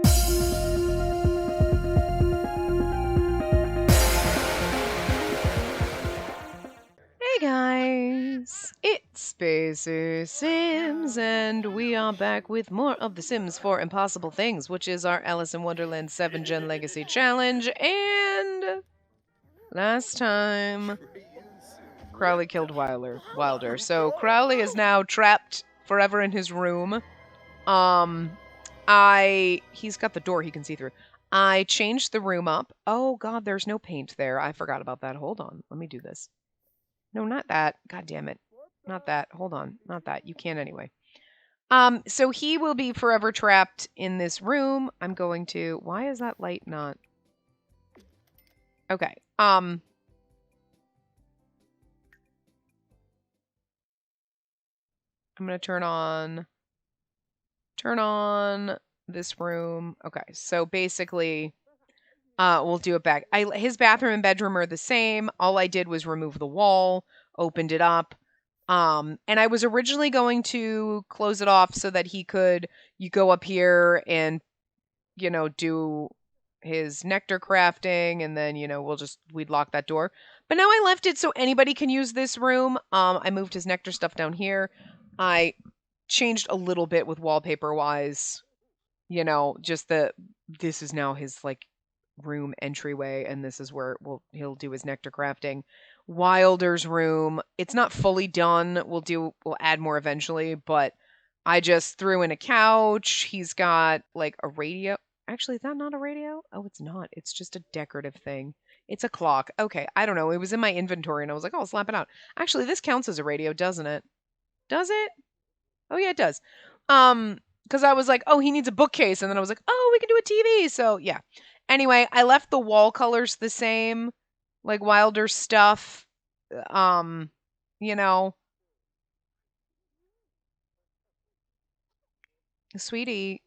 Hey guys, it's Spacey Sims, and we are back with more of The Sims 4 Impossible Things, which is our Alice in Wonderland 7 Gen Legacy Challenge, and last time, Crowley killed Wilder. So Crowley is now trapped forever in his room. He's got the door he can see through. I changed the room up. Oh god, there's no paint there. I forgot about that. Hold on, let me do this. No, not that. God damn it. Not that. Hold on. Not that. You can't anyway. So he will be forever trapped in this room. I'm going to... Why is that light not... Okay. I'm going to turn on this room. Okay. So basically, we'll do it back. His bathroom and bedroom are the same. All I did was remove the wall, opened it up. And I was originally going to close it off so that you go up here and, do his nectar crafting, and then, we'd lock that door. But now I left it so anybody can use this room. I moved his nectar stuff down here. I changed a little bit with wallpaper wise, this is now his room entryway, and this is where he'll do his nectar crafting. Wilder's room, it's not fully done. We'll add more eventually, but I just threw in a couch. He's got a radio. Actually, is that not a radio? Oh, it's not. It's just a decorative thing. It's a clock. Okay, I don't know. It was in my inventory and I was like, oh, I'll slap it out. Actually, this counts as a radio, doesn't it? Does it? Oh yeah, it does. Because I was like, oh, he needs a bookcase, and then I was like, oh, we can do a TV. So yeah. Anyway, I left the wall colors the same, like Wilder stuff. Um, you know, Sweetie,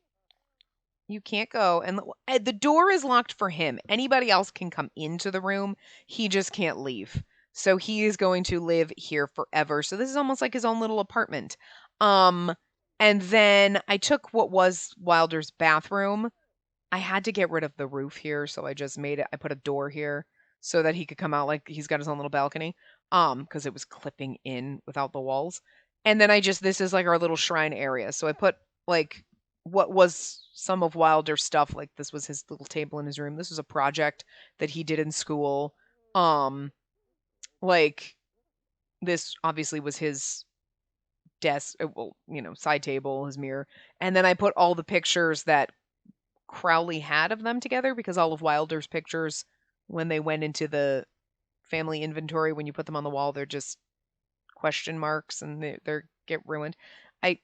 you can't go. And the door is locked for him. Anybody else can come into the room. He just can't leave. So he is going to live here forever. So this is almost like his own little apartment. Um, and then I took what was Wilder's bathroom. I had to get rid of the roof here, so I just made it. I put a door here so that he could come out like he's got his own little balcony. Because it was clipping in without the walls. And then this is like our little shrine area. So I put like what was some of Wilder's stuff. Like this was his little table in his room. This was a project that he did in school. Um, like this obviously was his desk, side table, his mirror. And then I put all the pictures that Crowley had of them together, because all of Wilder's pictures, when they went into the family inventory, when you put them on the wall, they're just question marks and they get ruined. I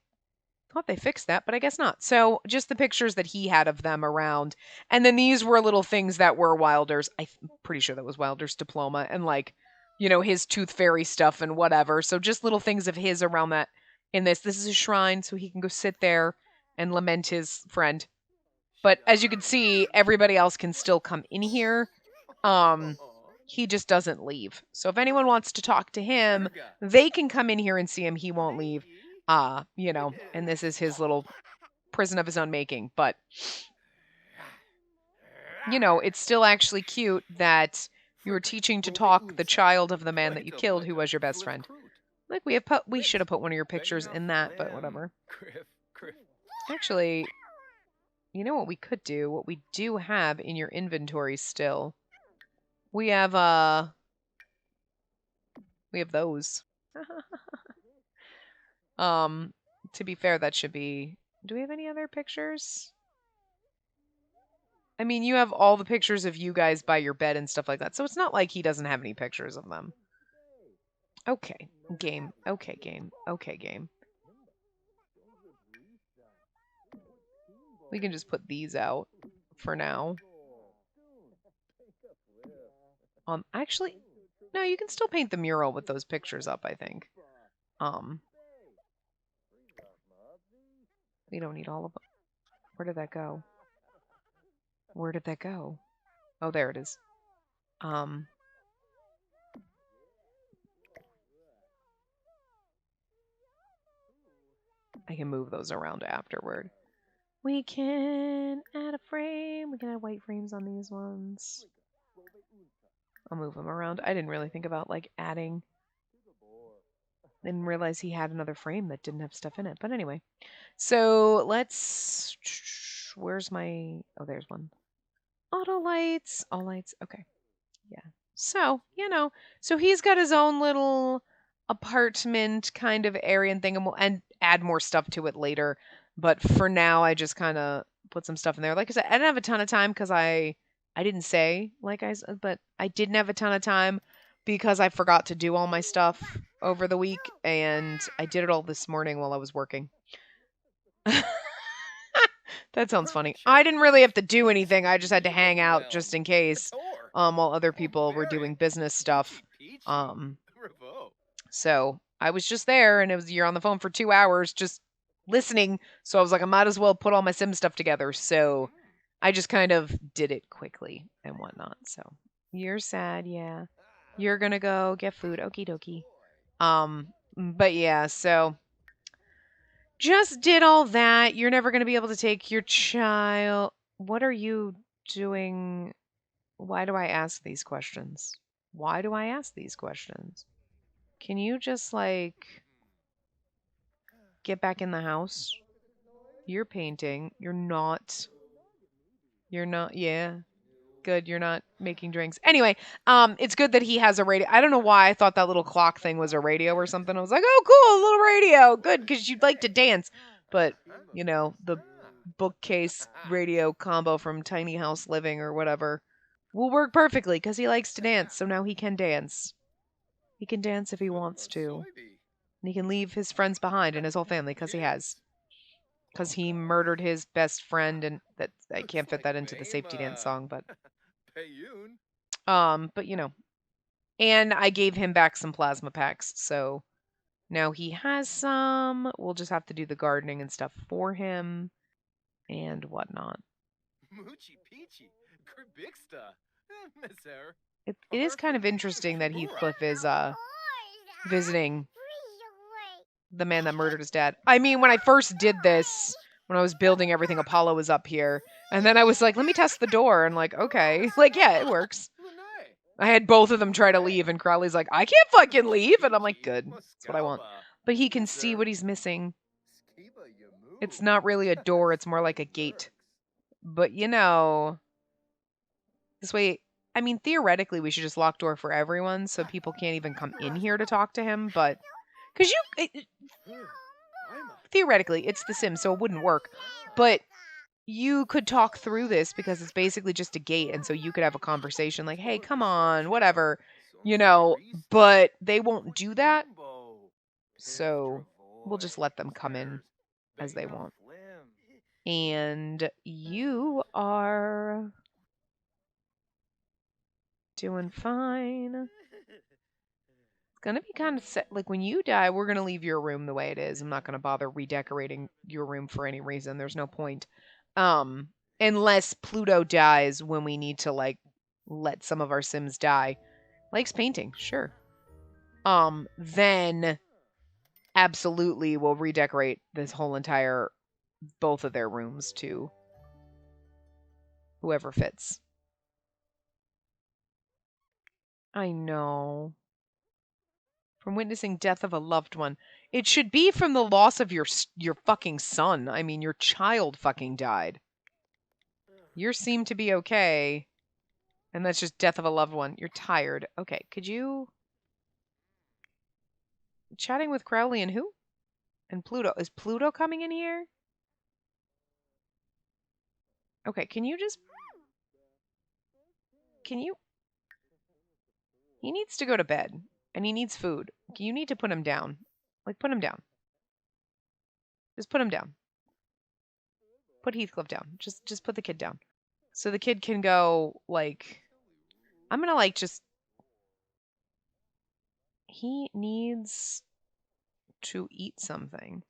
thought they fixed that, but I guess not. So just the pictures that he had of them around. And then these were little things that were Wilder's. I'm pretty sure that was Wilder's diploma and his tooth fairy stuff and whatever. So just little things of his around that in this. This is a shrine, so he can go sit there and lament his friend. But as you can see, everybody else can still come in here. He just doesn't leave. So if anyone wants to talk to him, they can come in here and see him. He won't leave. And this is his little prison of his own making. But, it's still actually cute that you were teaching to talk the child of the man that you killed, who was your best friend. Like, we should have put one of your pictures in that, but whatever. Actually, you know what we could do? What we do have in your inventory still. We have those. To be fair, that should be... Do we have any other pictures? I mean, you have all the pictures of you guys by your bed and stuff like that. So it's not like he doesn't have any pictures of them. Okay, game. Okay, game. Okay, game. We can just put these out for now. Actually, no, you can still paint the mural with those pictures up, I think. We don't need all of them. Where did that go? Where did that go? Oh, there it is. I can move those around afterward. We can add a frame. We can add white frames on these ones. I'll move them around. I didn't really think about like adding. Didn't realize he had another frame that didn't have stuff in it. But anyway. So let's. Where's my. Oh, there's one. Auto lights. All lights. Okay. Yeah. So, so he's got his own little apartment kind of area and thing, and we'll add more stuff to it later. But for now, I just kind of put some stuff in there. Like I said, I didn't have a ton of time because I didn't say like I said, but I didn't have a ton of time because I forgot to do all my stuff over the week, and I did it all this morning while I was working. That sounds funny. I didn't really have to do anything. I just had to hang out just in case, while other people were doing business stuff. So I was just there, and you're on the phone for 2 hours just listening. So I was like, I might as well put all my Sim stuff together. So I just kind of did it quickly and whatnot. So you're sad, yeah. You're gonna go get food, okie dokie. But yeah, so just did all that. You're never gonna be able to take your child. What are you doing? Why do I ask these questions? Why do I ask these questions? Can you just like get back in the house? You're painting. You're not. You're not. Yeah. Good. You're not making drinks. Anyway, it's good that he has a radio. I don't know why I thought that little clock thing was a radio or something. I was like, oh, cool, a little radio. Good, because you'd like to dance. But, the bookcase radio combo from Tiny House Living or whatever will work perfectly because he likes to dance. So now he can dance. He can dance if he wants to. And he can leave his friends behind and his whole family because he has. Because he murdered his best friend, and that I can't fit that into the safety dance song, but but and I gave him back some plasma packs, so now he has some. We'll just have to do the gardening and stuff for him and whatnot. It is kind of interesting that Heathcliff is visiting the man that murdered his dad. I mean, when I first did this, when I was building everything, Apollo was up here. And then I was like, let me test the door. And like, okay. Like, yeah, it works. I had both of them try to leave, and Crowley's like, I can't fucking leave. And I'm like, good. That's what I want. But he can see what he's missing. It's not really a door, it's more like a gate. But this way, I mean, theoretically, we should just lock door for everyone so people can't even come in here to talk to him. But, because theoretically, it's The Sims, so it wouldn't work. But you could talk through this because it's basically just a gate, and so you could have a conversation like, hey, come on, whatever, but they won't do that. So we'll just let them come in as they want. And you are doing fine. It's gonna be kind of set. Like when you die, we're gonna leave your room the way it is. I'm not gonna bother redecorating your room for any reason. There's no point. Unless Pluto dies when we need to like let some of our Sims die. Likes painting, sure. Then absolutely we'll redecorate this whole entire both of their rooms to whoever fits. I know. From witnessing death of a loved one. It should be from the loss of your fucking son. I mean, your child fucking died. Yours seem to be okay. And that's just death of a loved one. You're tired. Okay, could you... Chatting with Crowley and who? And Pluto. Is Pluto coming in here? Okay, can you just... Can you... He needs to go to bed. And he needs food. You need to put him down. Like, put him down. Just put him down. Put Heathcliff down. Just put the kid down. So the kid can go, like... I'm gonna, like, just... He needs to eat something.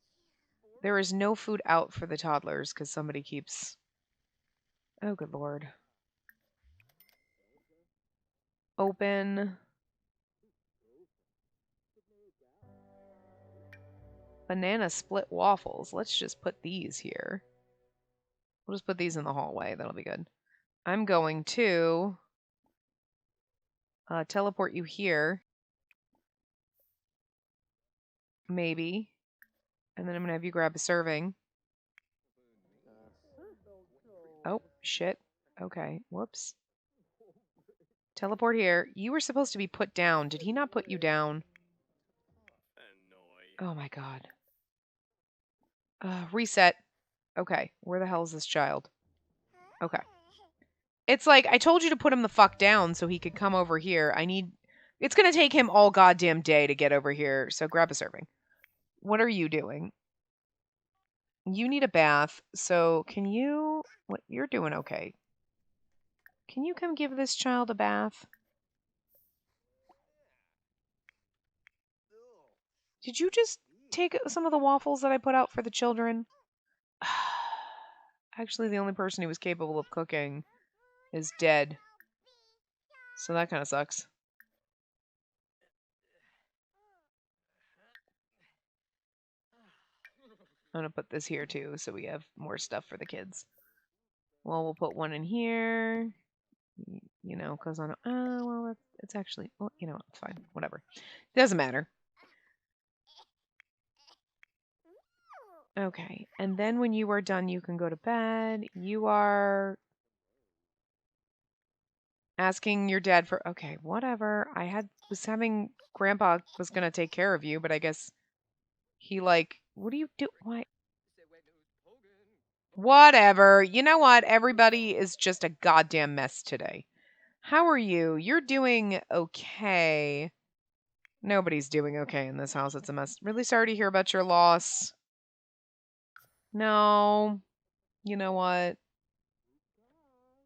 There is no food out for the toddlers because somebody keeps... Oh, good lord. Open. Banana split waffles. Let's just put these here. We'll just put these in the hallway. That'll be good. I'm going to teleport you here. Maybe. And then I'm going to have you grab a serving. Oh, shit. Okay. Whoops. Teleport here. You were supposed to be put down. Did he not put you down? Oh my god. Reset. Okay. Where the hell is this child? Okay. It's like, I told you to put him the fuck down so he could come over here. It's going to take him all goddamn day to get over here, so grab a serving. What are you doing? You need a bath, so can you... What? You're doing okay. Can you come give this child a bath? Did you just take some of the waffles that I put out for the children? Actually, the only person who was capable of cooking is dead. So that kind of sucks. I'm going to put this here too, so we have more stuff for the kids. Well, we'll put one in here. You know, because on... well, it's actually... Well, you know, it's fine. Whatever. It doesn't matter. Okay. And then when you are done, you can go to bed. You are... asking your dad for... Okay, whatever. Was having... Grandpa was going to take care of you, but I guess he, like... What do you do? Why? Whatever. You know what? Everybody is just a goddamn mess today. How are you? You're doing okay. Nobody's doing okay in this house. It's a mess. Really sorry to hear about your loss. No. You know what?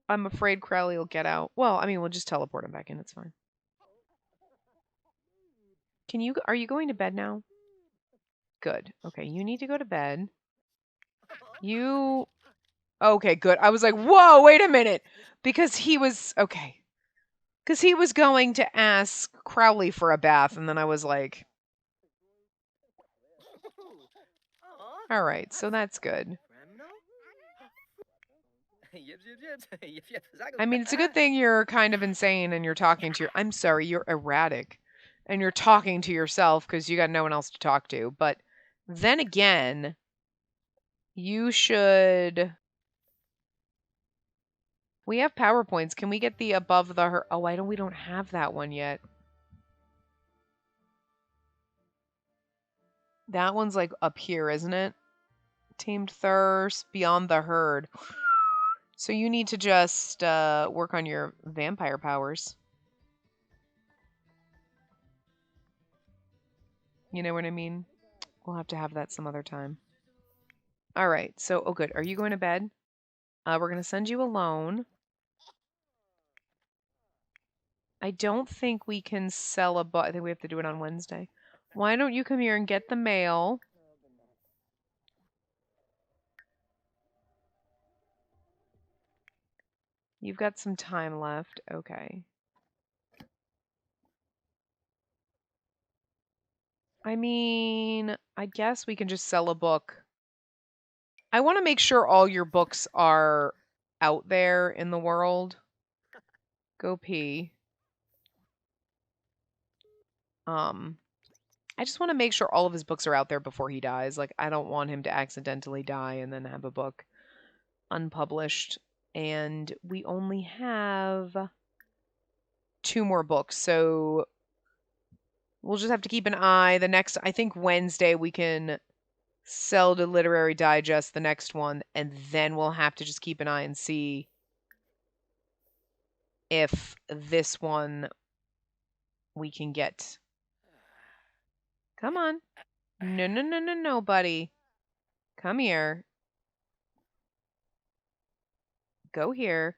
I'm afraid Crowley will get out. Well, I mean, we'll just teleport him back in. It's fine. Are you going to bed now? Good. Okay, you need to go to bed. Okay, good. I was like, whoa, wait a minute. Because he was going to ask Crowley for a bath, and then I was like, all right, so that's good. I mean, it's a good thing you're kind of insane and you're talking to I'm sorry, you're erratic. And you're talking to yourself because you got no one else to talk to. But then again, you should... We have PowerPoints. Can we get the above the... Oh, we don't have that one yet. That one's like up here, isn't it? Tamed thirst, beyond the herd. So you need to just work on your vampire powers. You know what I mean? We'll have to have that some other time. All right. So, oh, good. Are you going to bed? We're going to send you alone. I don't think we can sell a book. I think we have to do it on Wednesday. Why don't you come here and get the mail? You've got some time left. Okay. I mean, I guess we can just sell a book. I want to make sure all your books are out there in the world. Go pee. I just want to make sure all of his books are out there before he dies. Like, I don't want him to accidentally die and then have a book unpublished. And we only have 2 more books, so we'll just have to keep an eye. I think Wednesday we can sell to Literary Digest the next one, and then we'll have to just keep an eye and see if this one we can get. Come on. No, buddy. Come here. Go here.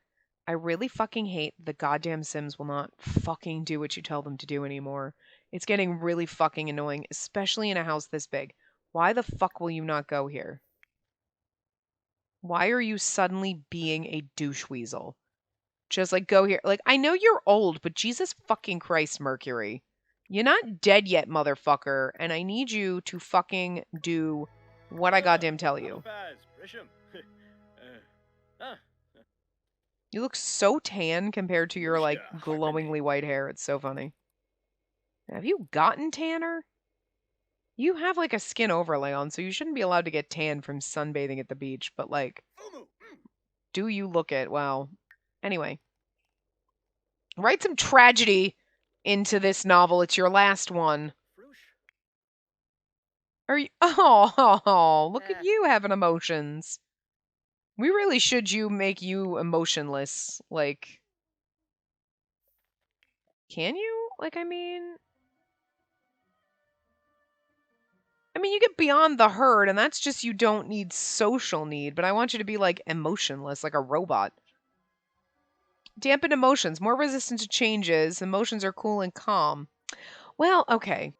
I really fucking hate the goddamn Sims will not fucking do what you tell them to do anymore. It's getting really fucking annoying, especially in a house this big. Why the fuck will you not go here? Why are you suddenly being a douche weasel? Just like go here. Like, I know you're old, but Jesus fucking Christ, Mercury. You're not dead yet, motherfucker, and I need you to fucking do what I goddamn tell you. You look so tan compared to your, like, glowingly white hair. It's so funny. Have you gotten tanner? You have, like, a skin overlay on, so you shouldn't be allowed to get tan from sunbathing at the beach, but, like, do you look it? Wow. Anyway. Write some tragedy into this novel. It's your last one. Are you? Oh, look at you having emotions. We really should make you emotionless. Like, can you? Like, I mean, you get beyond the herd, and that's just you don't need social need, but I want you to be, like, emotionless, like a robot. Dampen emotions, more resistant to changes. Emotions are cool and calm. Well, okay.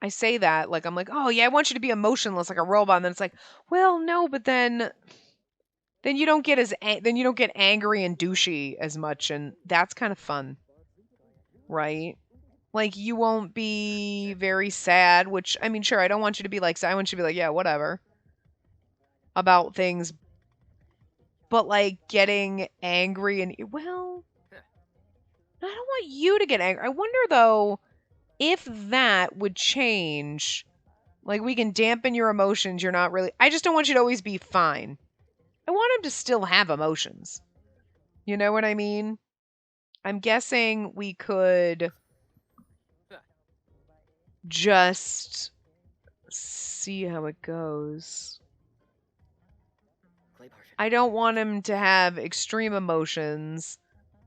I say that, like, I'm like, oh, yeah, I want you to be emotionless like a robot, and then it's like, well, no, but then you don't get then you don't get angry and douchey as much, and that's kind of fun, right? Like, you won't be very sad, which, I mean, sure, I don't want you to be like sad. I want you to be like, yeah, whatever about things, but, like, getting angry and, well, I don't want you to get angry. I wonder, though, if that would change. Like, we can dampen your emotions. You're not really, I just don't want you to always be fine. I want him to still have emotions. You know what I mean? I'm guessing we could just see how it goes. I don't want him to have extreme emotions,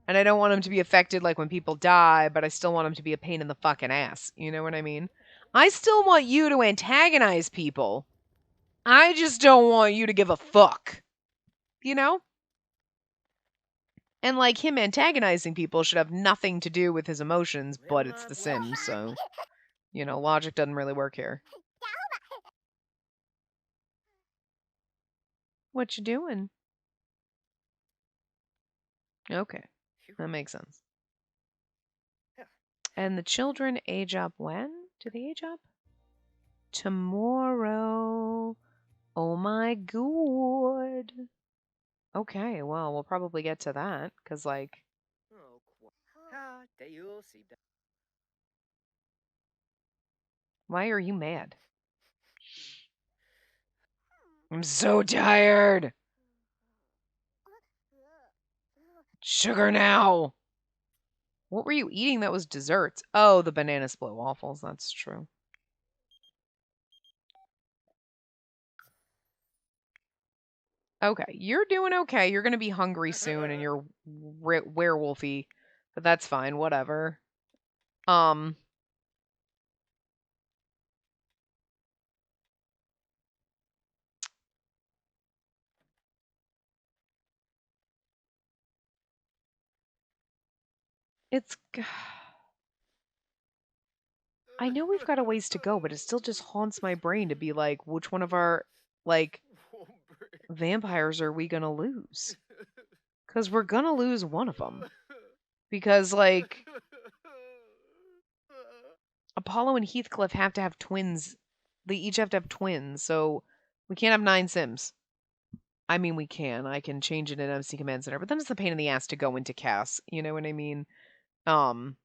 and I don't want him to be affected like when people die, but I still want him to be a pain in the fucking ass. You know what I mean? I still want you to antagonize people. I just don't want you to give a fuck. You know? And, like, him antagonizing people should have nothing to do with his emotions, but it's The Sims, so, you know, logic doesn't really work here. What you doing? Okay, that makes sense. And the children age up when? Do they age up? Tomorrow. Oh my god. Okay, well, we'll probably get to that, because, like... Why are you mad? I'm so tired! Sugar now! What were you eating that was desserts? Oh, the banana split waffles, that's true. Okay, you're doing okay. You're gonna be hungry soon, and you're werewolfy, but that's fine. Whatever. Um, it's. I know we've got a ways to go, but it still just haunts my brain to be like, which one of our, like, vampires are we gonna lose? Because we're gonna lose one of them. Because, like, Apollo and Heathcliff have to have twins. They each have to have twins, so we can't have 9 Sims. I mean, we can. I can change it in MC Command Center, but then it's a pain in the ass to go into CAS. You know what I mean? Um,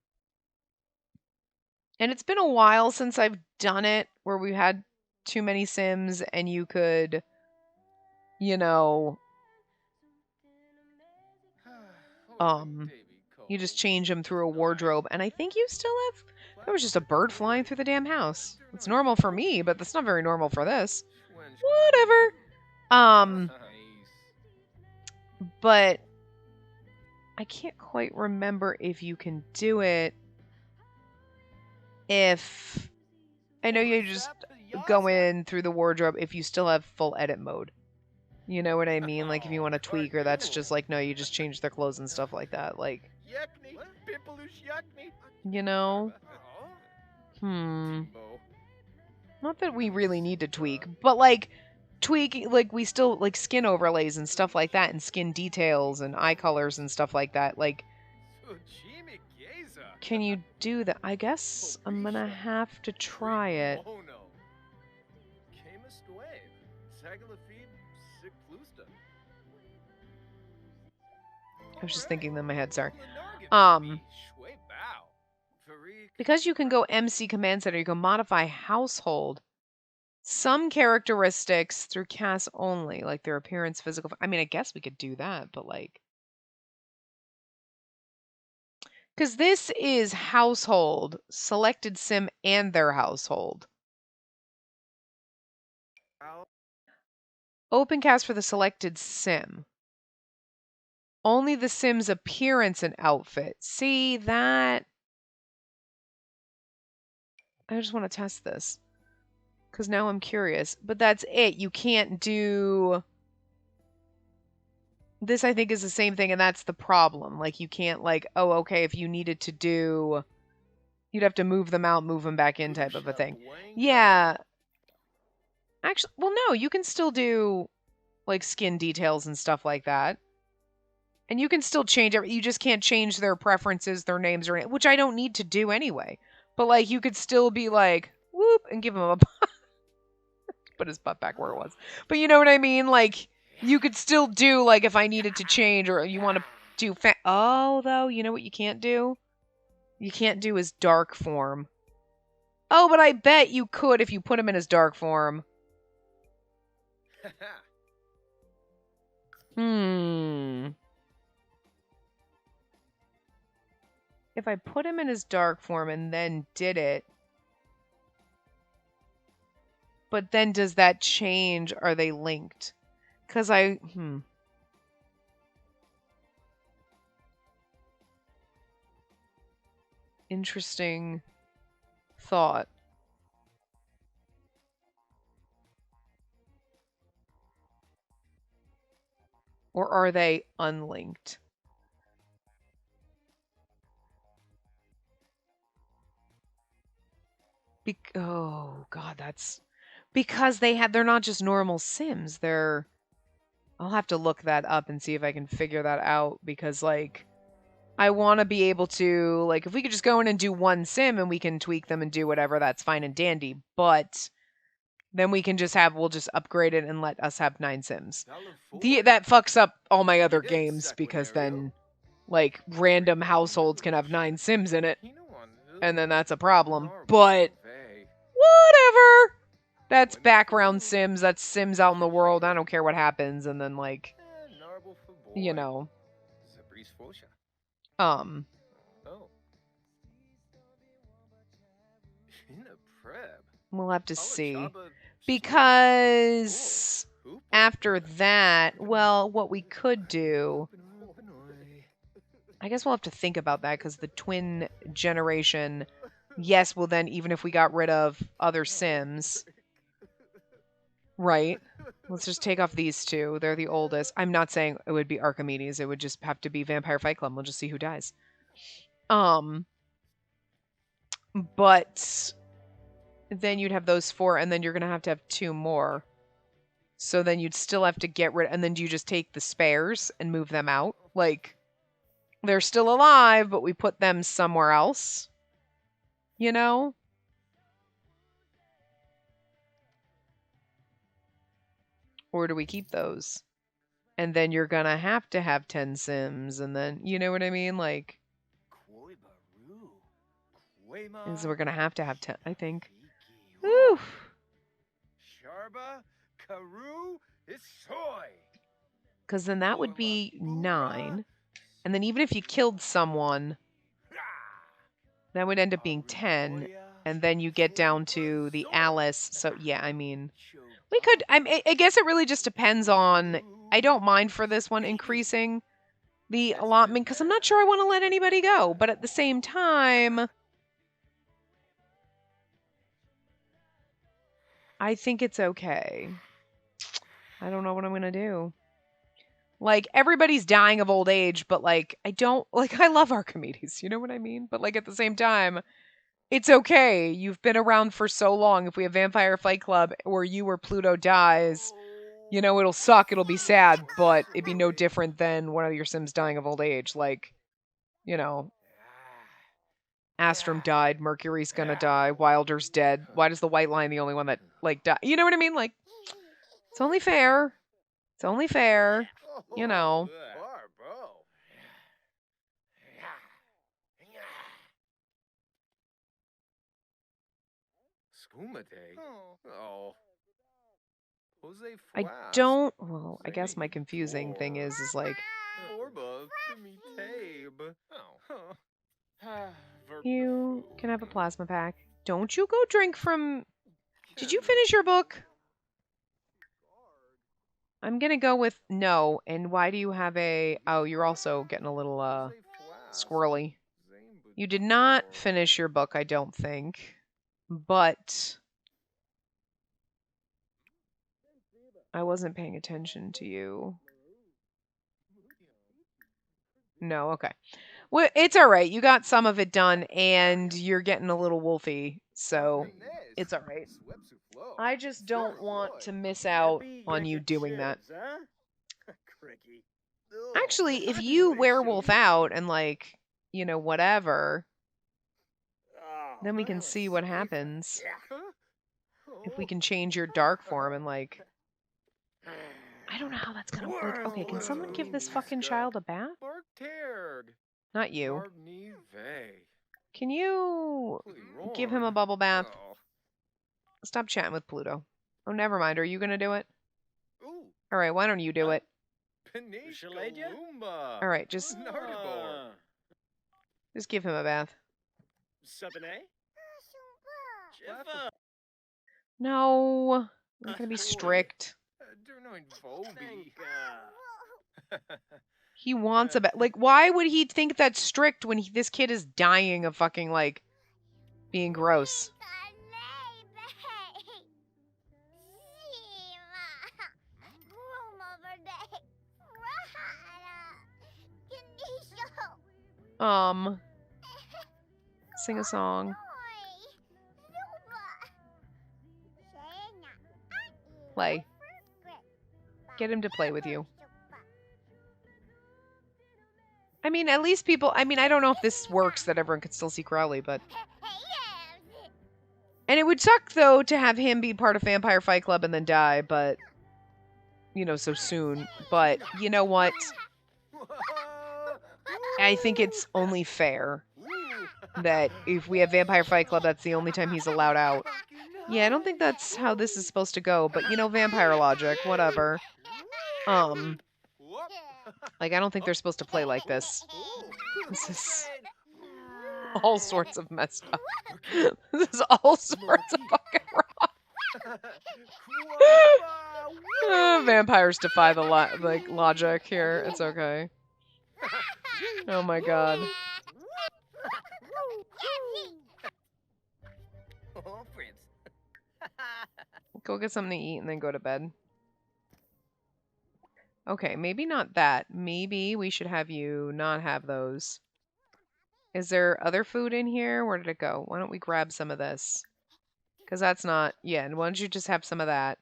and it's been a while since I've done it where we had too many Sims and you could, you know, you just change them through a wardrobe. And I think you still have, there was just a bird flying through the damn house. It's normal for me, but that's not very normal for this. Whatever. But I can't quite remember if you can do it if I know you just go in through the wardrobe if you still have full edit mode. You know what I mean? Like, if you want to tweak, or that's just like, no, you just change their clothes and stuff like that. Like, you know? Not that we really need to tweak, but like, like, we still, like, skin overlays and stuff like that, and skin details and eye colors and stuff like that. Like, can you do that? I guess I'm gonna have to try it. I was just thinking them in my head, sorry. Because you can go MC Command Center, you can modify household. Some characteristics through cast only, like their appearance, physical. I mean, I guess we could do that, but like. Because this is household, selected sim and their household. Open cast for the selected sim. Only the sim's appearance and outfit. See, that... I just want to test this. Because now I'm curious. But that's it. You can't do... This, I think, is the same thing, and that's the problem. Like, you can't, like, oh, okay, if you needed to do... You'd have to move them out, move them back in type of a thing. Yeah. Actually, well, no, you can still do, like, skin details and stuff like that. And you can still change it. You just can't change their preferences, their names, or anything, which I don't need to do anyway. But, like, you could still be like, whoop, and give him a put his butt back where it was. But you know what I mean? Like, you could still do, like, if I needed to change, or you want to do oh, though, you know what you can't do? You can't do his dark form. Oh, but I bet you could if you put him in his dark form. If I put him in his dark form and then did it, but then does that change? Are they linked? Because Interesting thought. Or are they unlinked? Oh, God, that's... Because they're not just normal Sims. They're... I'll have to look that up and see if I can figure that out. Because, like... I want to be able to, like, if we could just go in and do one sim and we can tweak them and do whatever, that's fine and dandy. But then we can just we'll just upgrade it and let us have 9 sims. That fucks up all my other games because then, like, random households can have 9 sims in it. And then that's a problem. But whatever. That's background sims. That's sims out in the world. I don't care what happens. And then, like, you know. We'll have to see. Because after that, well, what we could do... I guess we'll have to think about that because the twin generation, yes, well then, even if we got rid of other Sims, right? Let's just take off these two. They're the oldest. I'm not saying it would be Archimedes. It would just have to be Vampire Fight Club. We'll just see who dies. But then you'd have those 4, and then you're going to have 2 more. So then you'd still have to get rid, and then do you just take the spares and move them out? Like, they're still alive, but we put them somewhere else. You know? Or do we keep those? And then you're gonna have 10 Sims, and then, you know what I mean? Like, and so we're gonna have 10, I think. Whew. Because then that would be 9. And then even if you killed someone, that would end up being 10. And then you get down to the Alice. So, yeah, I mean, we could... I guess it really just depends on... I don't mind for this one increasing the allotment, because I'm not sure I want to let anybody go. But at the same time... I think it's okay. I don't know what I'm going to do. Like, everybody's dying of old age, but, like, I don't... Like, I love Archimedes, you know what I mean? But, like, at the same time, it's okay. You've been around for so long. If we have Vampire Fight Club or you or Pluto dies, you know, it'll suck. It'll be sad, but it'd be no different than one of your Sims dying of old age. Like, you know, Astrum died. Mercury's gonna die. Wilder's dead. Why does the White Lion the only one that, like, die? You know what I mean? Like, it's only fair. It's only fair. You know. I don't... Well, I guess my confusing thing is like... You can have a plasma pack. Don't you go drink from... Did you finish your book? I'm gonna go with no. And why do you have a... Oh, you're also getting a little, squirrely. You did not finish your book, I don't think. But... I wasn't paying attention to you. No, okay. Well, it's all right. You got some of it done, and you're getting a little wolfy, so it's all right. I just don't want to miss out on you doing that. Actually, if you werewolf out and, like, you know, whatever, then we can see what happens. If we can change your dark form and, like... I don't know how that's gonna work. Okay, can someone give this fucking child a bath? Not you. Can you give him a bubble bath? Stop chatting with Pluto. Oh, never mind. Are you gonna do it? All right, why don't you do it? All right, just give him a bath. No, I'm gonna be strict. He wants a bath. Like, why would he think that's strict when this kid is dying of fucking, like, being gross? Sing a song. Play. Get him to play with you. I mean, at least people... I mean, I don't know if this works that everyone could still see Crowley, but... And it would suck, though, to have him be part of Vampire Fight Club and then die, but... You know, so soon. But, you know what? I think it's only fair that if we have Vampire Fight Club, that's the only time he's allowed out. Yeah, I don't think that's how this is supposed to go, but, you know, vampire logic, whatever. Like, I don't think they're supposed to play like this. This is all sorts of messed up. This is all sorts of fucking wrong. Vampires defy the logic here. It's okay. Oh my god. Go get something to eat and then go to bed. Okay, maybe not that. Maybe we should have you not have those. Is there other food in here? Where did it go? Why don't we grab some of this? Because that's not... Yeah, and why don't you just have some of that?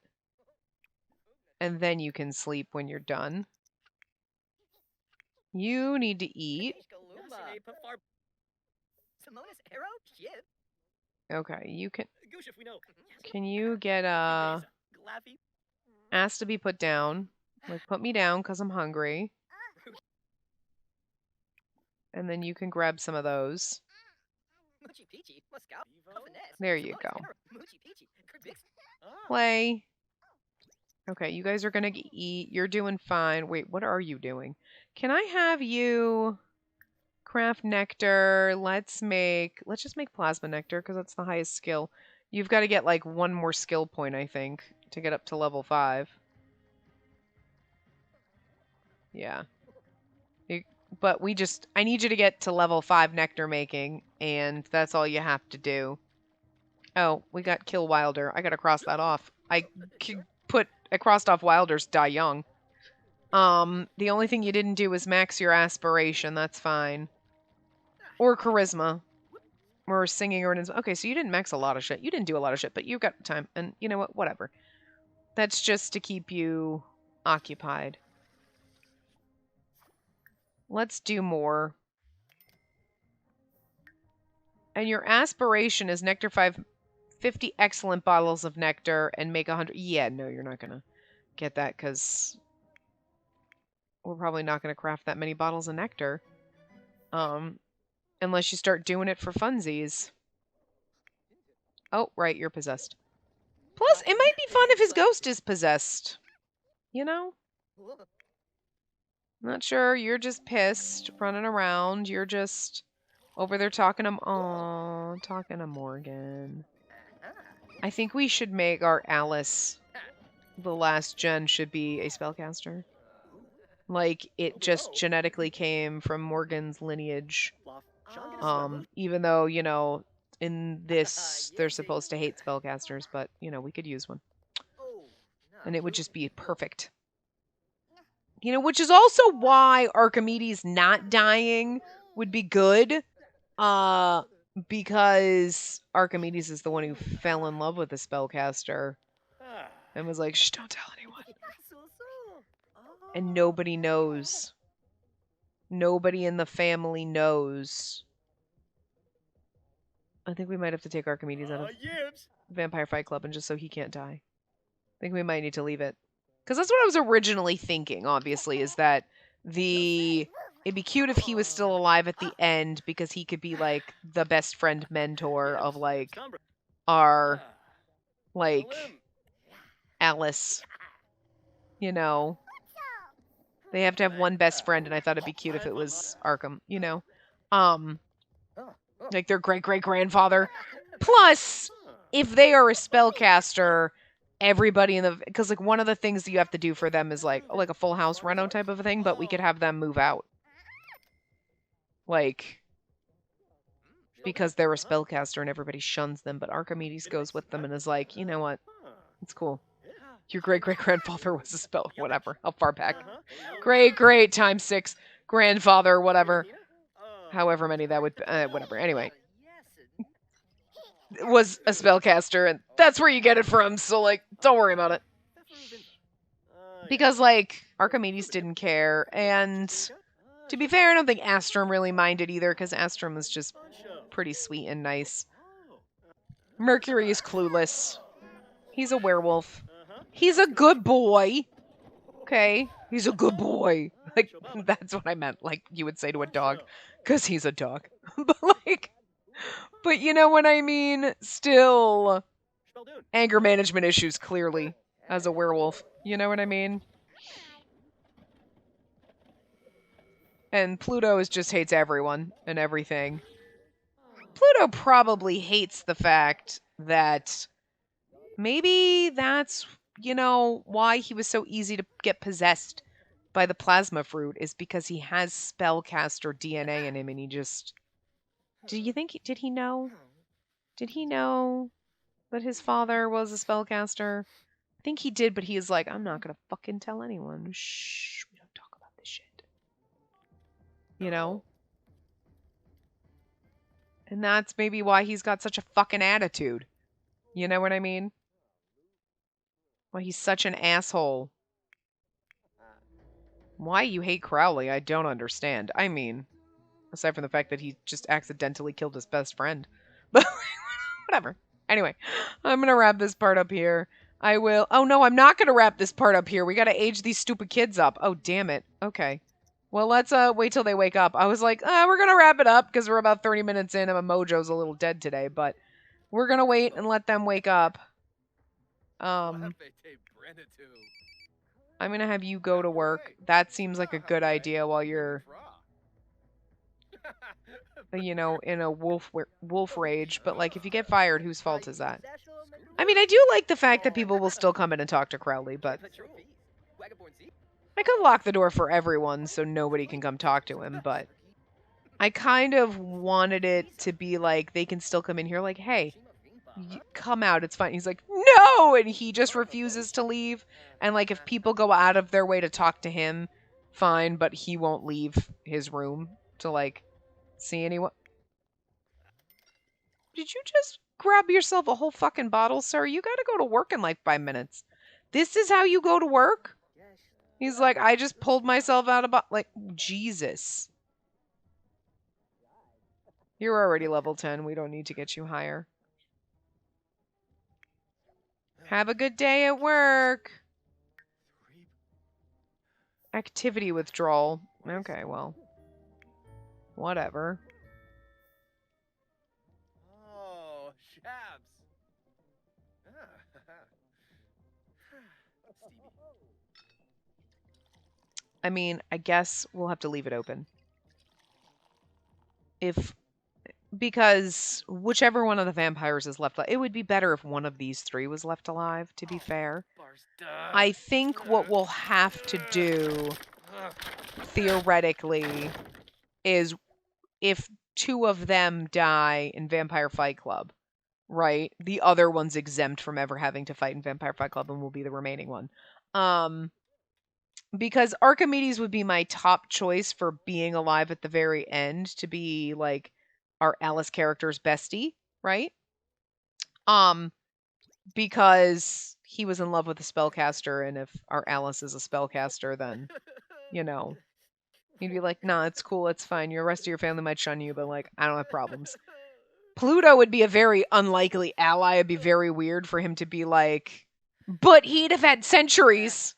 And then you can sleep when you're done. You need to eat. Okay, you can... Can you get, ask to be put down. Like, put me down because I'm hungry. And then you can grab some of those. There you go. Play. Okay, you guys are gonna eat. You're doing fine. Wait, what are you doing? Can I have you craft nectar? Let's just make plasma nectar because that's the highest skill. You've got to get like one more skill point, I think, to get up to level 5. Yeah. But I need you to get to level 5 nectar making, and that's all you have to do. Oh, we got Kill Wilder. I gotta cross that off. I crossed off Wilder's Die Young. The only thing you didn't do was max your aspiration. That's fine. Or charisma. Or singing or... Okay, so you didn't max a lot of shit. You didn't do a lot of shit, but you've got time. And you know what? Whatever. That's just to keep you occupied. Let's do more. And your aspiration is nectar 50 excellent bottles of nectar and make 100. Yeah, no, you're not going to get that because we're probably not going to craft that many bottles of nectar. Unless you start doing it for funsies. Oh, right, you're possessed. Plus, it might be fun if his ghost is possessed. You know? Not sure. You're just pissed, running around. You're just over there talking to... talking to Morgan. I think we should make our Alice, the last gen, should be a spellcaster. Like, it just genetically came from Morgan's lineage. Even though, you know, in this, they're supposed to hate spellcasters, but, you know, we could use one. And it would just be perfect. You know, which is also why Archimedes not dying would be good. Because Archimedes is the one who fell in love with the spellcaster and was like, shh, don't tell anyone. And nobody knows. Nobody in the family knows. I think we might have to take Archimedes out of Vampire Fight Club and just so he can't die. I think we might need to leave it. Because that's what I was originally thinking, obviously, is that it'd be cute if he was still alive at the end because he could be, like, the best friend mentor of, like, our, like, Alice. You know? They have to have one best friend, and I thought it'd be cute if it was Arkham, you know? Like their great-great-grandfather. Plus, if they are a spellcaster, everybody in the... Because, like, one of the things that you have to do for them is, like a full house reno type of a thing, but we could have them move out. Like, because they're a spellcaster and everybody shuns them, but Archimedes goes with them and is like, you know what? It's cool. Your great-great-grandfather was a spell... Whatever. How far back? Great times 6. Grandfather, whatever. However many that would... whatever. Anyway. Was a spellcaster, and that's where you get it from, so, like, don't worry about it. Because, like, Archimedes didn't care, and to be fair, I don't think Astrum really minded either, because Astrum was just pretty sweet and nice. Mercury is clueless. He's a werewolf. He's a good boy. Okay? He's a good boy. Like, that's what I meant, like, you would say to a dog, because he's a dog. But, like... But you know what I mean? Still, anger management issues, clearly, as a werewolf. You know what I mean? And Pluto just hates everyone and everything. Pluto probably hates the fact that maybe that's, you know, why he was so easy to get possessed by the plasma fruit, is because he has spellcaster DNA in him, and he just... Did he know? Did he know that his father was a spellcaster? I think he did, but he is like, I'm not gonna fucking tell anyone. Shh, we don't talk about this shit. You know? And that's maybe why he's got such a fucking attitude. You know what I mean? Why he's such an asshole. Why you hate Crowley, I don't understand. I mean, aside from the fact that he just accidentally killed his best friend. But whatever. Anyway, I'm gonna wrap this part up here. I will... Oh, no, I'm not gonna wrap this part up here. We gotta age these stupid kids up. Oh, damn it. Okay. Well, let's wait till they wake up. I was like, we're gonna wrap it up because we're about 30 minutes in and my mojo's a little dead today, but we're gonna wait and let them wake up. I'm gonna have you go to work. That seems like a good idea while you're... you know, in a wolf rage, but, like, if you get fired, whose fault is that? I mean, I do like the fact that people will still come in and talk to Crowley, but I could lock the door for everyone so nobody can come talk to him, but I kind of wanted it to be like they can still come in here like, hey, come out, it's fine. He's like, no, and he just refuses to leave. And, like, if people go out of their way to talk to him, fine, but he won't leave his room to, like, see anyone. Did you just grab yourself a whole fucking bottle, sir? You gotta go to work in like 5 minutes. This is how you go to work? He's like, I just pulled myself out of like, Jesus. You're already level 10. We don't need to get you higher. Have a good day at work. Activity withdrawal. Okay, well. Whatever. Oh, Shabs. I mean, I guess we'll have to leave it open. Because whichever one of the vampires is left alive, it would be better if one of these three was left alive, to be fair. I think what we'll have to do, theoretically, is if two of them die in Vampire Fight Club, right? The other one's exempt from ever having to fight in Vampire Fight Club and will be the remaining one. Because Archimedes would be my top choice for being alive at the very end to be like our Alice character's bestie, right? Because he was in love with a spellcaster, and if our Alice is a spellcaster, then he'd be like, nah, it's cool, it's fine. Your rest of your family might shun you, but like, I don't have problems. Pluto would be a very unlikely ally. It'd be very weird for him to be like, but he'd have had centuries.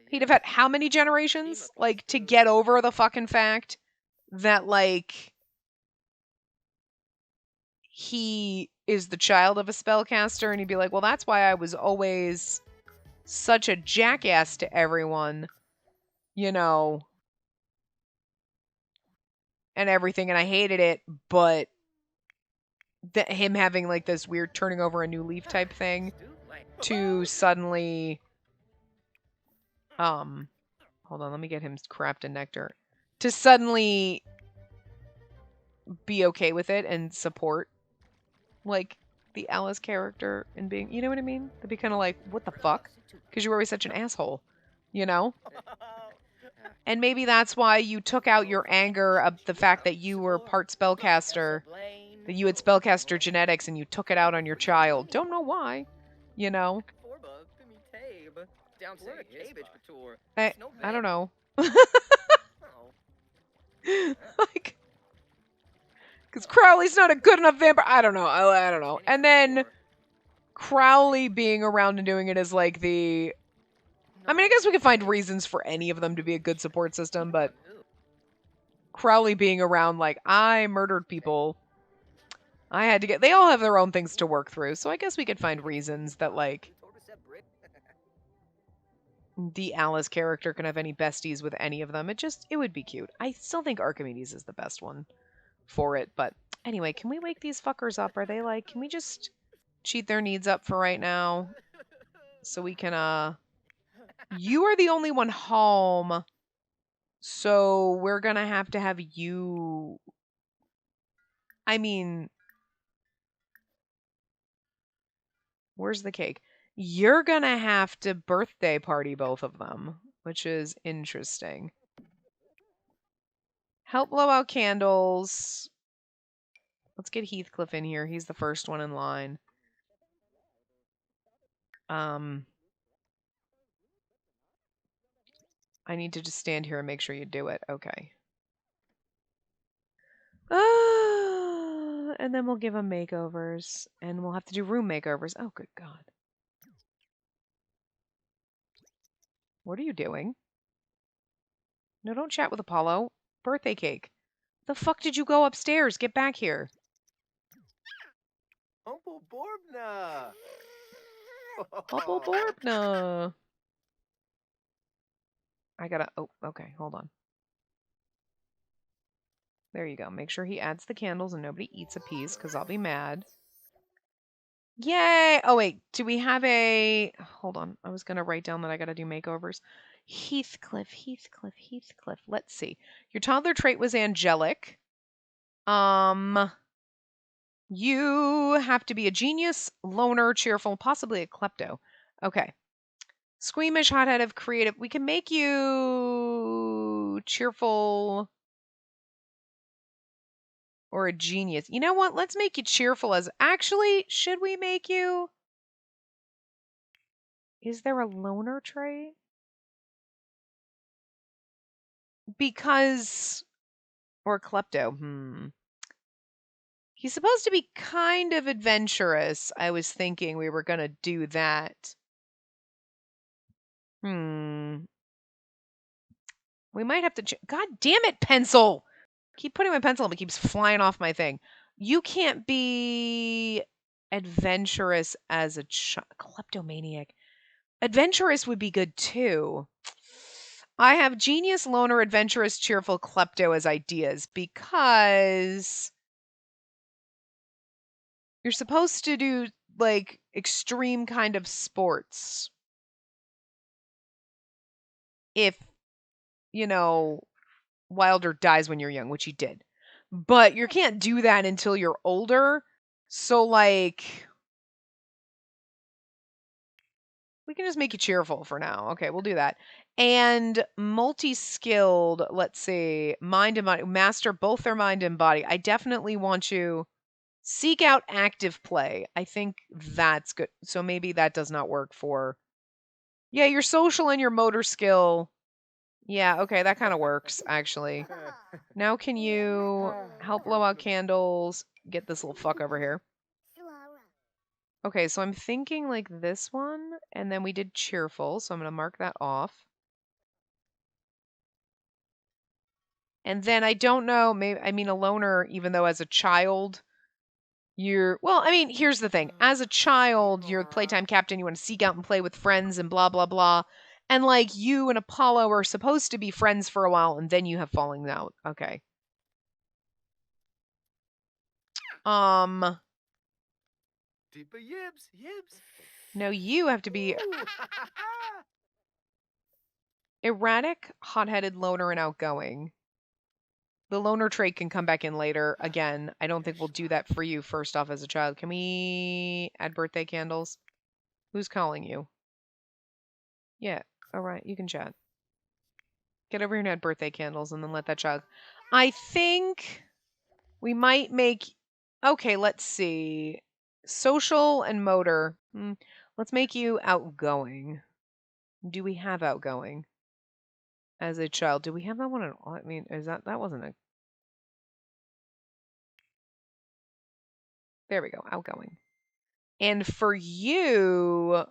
He'd have had how many generations? Like, to get over the fucking fact that, like, he is the child of a spellcaster, and he'd be like, well, that's why I was always such a jackass to everyone, and everything, and I hated it, but him having, like, this weird turning over a new leaf type thing to suddenly, hold on, let me get him crapped in nectar, to suddenly be okay with it and support, like, the Alice character and being, you know what I mean? They'd be kind of like, what the fuck? Because you were always such an asshole, And maybe that's why you took out your anger of the fact that you were part spellcaster, that you had spellcaster genetics, and you took it out on your child. Don't know why, I don't know. Like, because Crowley's not a good enough vampire. I don't know. I don't know. And then Crowley being around and doing it as like the... I mean, I guess we could find reasons for any of them to be a good support system, but Crowley being around like, I murdered people. I had to get... They all have their own things to work through, so I guess we could find reasons that, like, the Alice character can have any besties with any of them. It would be cute. I still think Archimedes is the best one for it, but anyway, can we wake these fuckers up? Are they like, can we just cheat their needs up for right now so we can, you are the only one home, so we're gonna have to have you, I mean, where's the cake? You're gonna have to birthday party both of them, which is interesting. Help blow out candles. Let's get Heathcliff in here. He's the first one in line. I need to just stand here and make sure you do it. Okay. And then we'll give them makeovers. And we'll have to do room makeovers. Oh, good God. What are you doing? No, don't chat with Apollo. Birthday cake. The fuck did you go upstairs? Get back here. Uncle Borbna. Uncle Borbna. I gotta... Oh, okay. Hold on. There you go. Make sure he adds the candles and nobody eats a piece, because I'll be mad. Yay! Oh, wait. Do we have a... Hold on. I was going to write down that I got to do makeovers. Heathcliff. Let's see. Your toddler trait was angelic. You have to be a genius, loner, cheerful, possibly a klepto. Okay. Squeamish, hot-headed, creative. We can make you cheerful or a genius. You know what? Let's make you cheerful as... Actually, should we make you... Is there a loner trait? Because... Or klepto. He's supposed to be kind of adventurous. I was thinking we were going to do that. We might have to... God damn it, pencil! Keep putting my pencil and it keeps flying off my thing. You can't be adventurous as a kleptomaniac. Adventurous would be good too. I have genius, loner, adventurous, cheerful, klepto as ideas because you're supposed to do like extreme kind of sports. If, you know, Wilder dies when you're young, which he did. But you can't do that until you're older. So like we can just make you cheerful for now. Okay, we'll do that. And multi-skilled, let's see, mind and body, master both their mind and body. I definitely want you seek out active play. I think that's good. So maybe that does not work for. Yeah, your social and your motor skill. Yeah, okay, that kind of works actually. Now can you help blow out candles? Get this little fuck over here. Okay, so I'm thinking like this one, and then we did cheerful, so I'm gonna mark that off. And then I don't know, maybe I mean a loner, even though as a child well, I mean, here's the thing. As a child, you're the playtime captain, you want to seek out and play with friends and blah blah blah. And like you and Apollo are supposed to be friends for a while, and then you have fallen out. Okay. Um Deepa yibs, yibs. no, you have to be Ooh. erratic, hot-headed, loner, and outgoing. The loner trait can come back in later. Again, I don't think we'll do that for you first off as a child. Can we add birthday candles? Who's calling you? Yeah. All right, you can chat. Get over here and add birthday candles and then let that child. I think we might make. Okay, let's see. Social and motor. Let's make you outgoing. Do we have outgoing as a child? Do we have that one at all? I mean, that wasn't a. There we go, outgoing. And for you,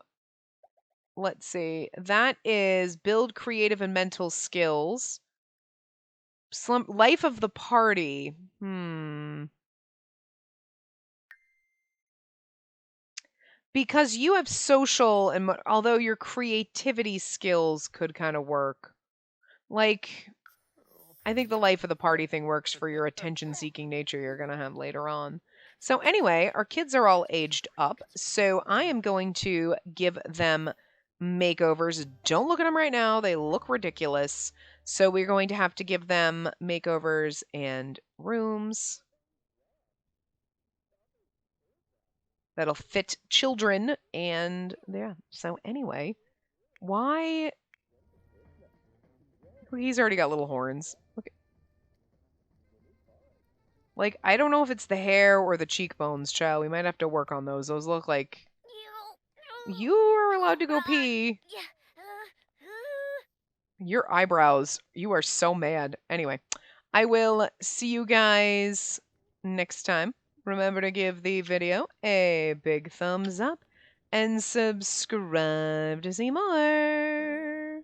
let's see, that is build creative and mental skills. Life of the party. Because you have social and although your creativity skills could kind of work. Like I think the life of the party thing works for your attention seeking nature you're going to have later on. So anyway, our kids are all aged up. So I am going to give them makeovers. Don't look at them right now. They look ridiculous. So we're going to have to give them makeovers and rooms that'll fit children. And yeah. So anyway, why? He's already got little horns. Okay. Like, I don't know if it's the hair or the cheekbones, child. We might have to work on those. Those look like. You are allowed to go pee. Your eyebrows. You are so mad. Anyway, I will see you guys next time. Remember to give the video a big thumbs up and subscribe to see more.